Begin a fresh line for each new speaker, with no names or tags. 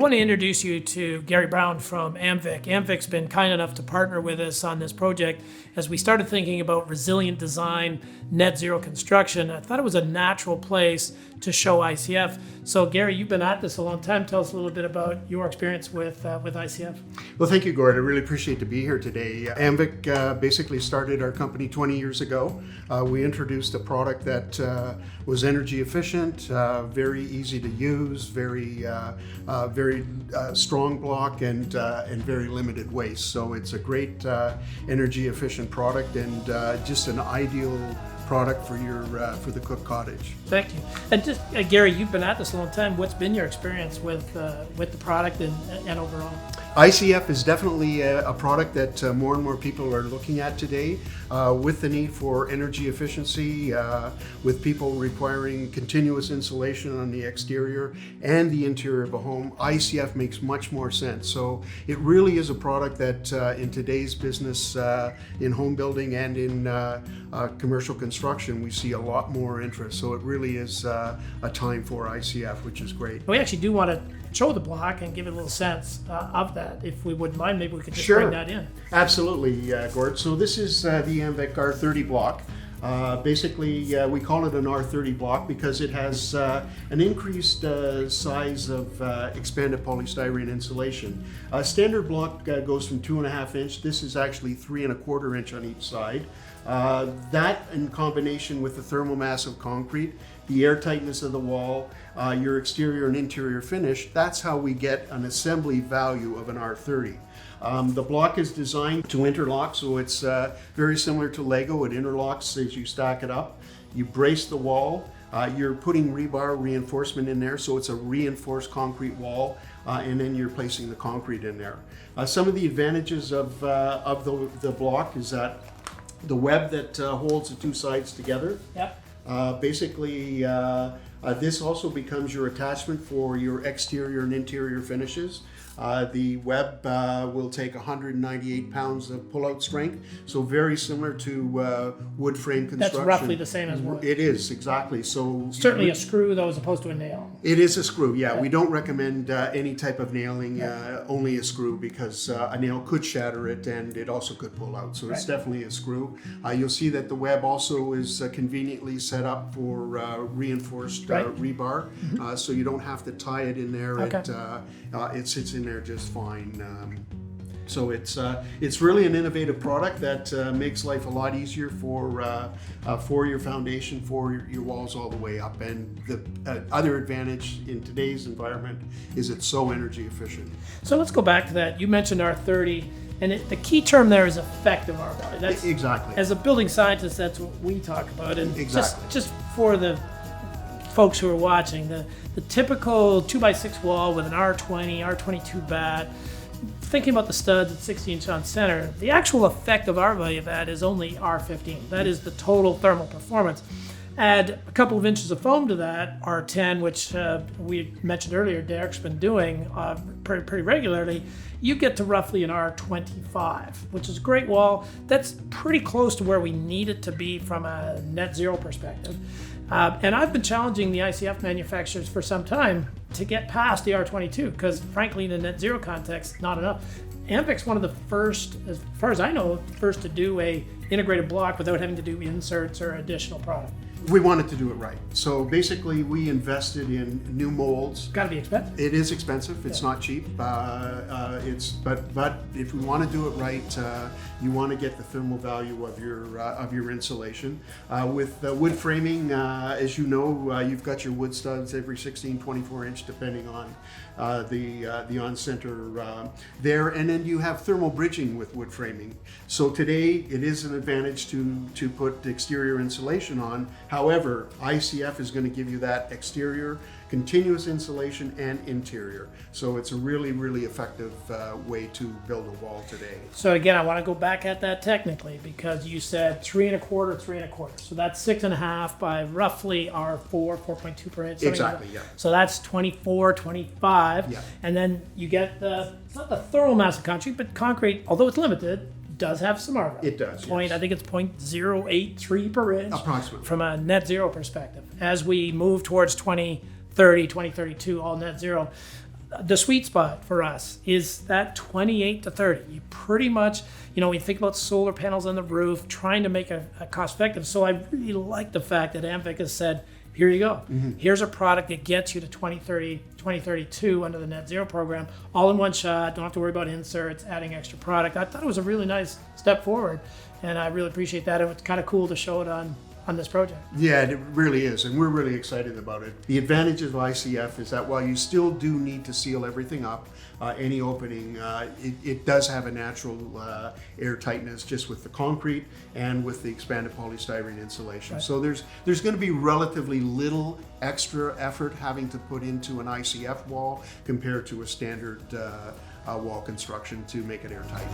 want to introduce you to Gary Brown from Amvic. Amvic's been kind enough to partner with us on this project. As we started thinking about resilient design, net zero construction, I thought it was a natural place to show ICF. So Gary, you've been at this a long time. Tell us a little bit about your experience with ICF.
Well, thank you, Gord. I really appreciate to be here today. Amvic basically started our company 20 years ago. We introduced a product that was energy efficient, very easy to use, very strong block, and very limited waste. So it's a great energy efficient product and just an ideal product for the Cook cottage.
Thank you. And just Gary, you've been at this a long time. What's been your experience with the product and overall?
ICF is definitely a product that more and more people are looking at today, with the need for energy efficiency, with people requiring continuous insulation on the exterior and the interior of a home. ICF makes much more sense. So it really is a product that in today's business, in home building and in commercial construction, we see a lot more interest. So it really is a time for ICF, which is great.
We actually do want to show the block and give it a little sense of that. If we wouldn't mind, maybe we could just
Sure.
bring that in.
Absolutely, Gord. So this is the Amvic R30 block. Basically, we call it an R30 block because it has an increased size of expanded polystyrene insulation. A standard block goes from 2.5 inch. This is actually 3.25 inch on each side. That in combination with the thermal mass of concrete, the air tightness of the wall, your exterior and interior finish, that's how we get an assembly value of an R30. The block is designed to interlock, so it's very similar to Lego. It interlocks as you stack it up. You brace the wall. You're putting rebar reinforcement in there, so it's a reinforced concrete wall, and then you're placing the concrete in there. Some of the advantages of the block is that the web that holds the two sides together.
Yep.
Basically, this also becomes your attachment for your exterior and interior finishes. The web will take 198 pounds of pull-out strength, so very similar to wood frame construction.
That's roughly the same as wood.
It is, exactly. So
Certainly a screw, though, as opposed to a nail.
it is a screw, yeah. We don't recommend any type of nailing, only a screw, because a nail could shatter it and it also could pull out. So it's definitely a screw. You'll see that the web also is conveniently set up for reinforced rebar, so you don't have to tie it in there.
Okay.
It sits in there just fine. So it's really an innovative product that makes life a lot easier for your foundation, for your walls all the way up. And the other advantage in today's environment is it's so energy efficient.
So let's go back to that. You mentioned R30, and the key term there is effective R value. That's,
exactly.
As a building scientist, that's what we talk about. And
Exactly.
just for the folks who are watching, the typical 2x6 wall with an R20, R22 bat, thinking about the studs at 60 inch on center, the actual effective R value of that is only R15. That is the total thermal performance. Add a couple of inches of foam to that, R10, which we mentioned earlier, Derek's been doing pretty regularly, you get to roughly an R25, which is a great wall. That's pretty close to where we need it to be from a net zero perspective. And I've been challenging the ICF manufacturers for some time to get past the R22, because frankly, in the net zero context, not enough. Amvic's one of the first, as far as I know, first to do a integrated block without having to do inserts or additional product.
We wanted to do it right. So basically we invested in new molds.
Got to be expensive.
It is expensive. It's not cheap. But if we want to do it right, you want to get the thermal value of your insulation. With wood framing, as you know, you've got your wood studs every 16, 24 inch, depending on the on-center there, and then you have thermal bridging with wood framing. So today it is an advantage to put exterior insulation on. However, ICF is going to give you that exterior, continuous insulation, and interior. So it's a really, really effective way to build a wall today.
So again, I want to go back at that technically, because you said 3.25, 3.25. So that's 6.5 by roughly R4, 4.2 per inch.
Exactly,
like
yeah.
So that's 24, 25.
Yeah.
And then you get it's not the thermal mass of concrete, but concrete, although it's limited, does have some R value.
It does,
yes. I think it's 0.083 per inch.
Approximately.
From a net zero perspective. As we move towards 2030, 2032, all net zero, the sweet spot for us is that 28 to 30. You pretty much, when you think about solar panels on the roof, trying to make a cost effective. So I really like the fact that Amvic has said, here you go. Here's a product that gets you to 2030, 2032 under the net zero program, all in one shot. Don't have to worry about inserts, adding extra product. I thought it was a really nice step forward, and I really appreciate that. It was kind of cool to show it on this project.
Yeah, it really is, and we're really excited about it. The advantage of ICF is that while you still do need to seal everything up, any opening, it does have a natural air tightness just with the concrete and with the expanded polystyrene insulation.
Right.
So there's going to be relatively little extra effort having to put into an ICF wall compared to a standard wall construction to make it airtight.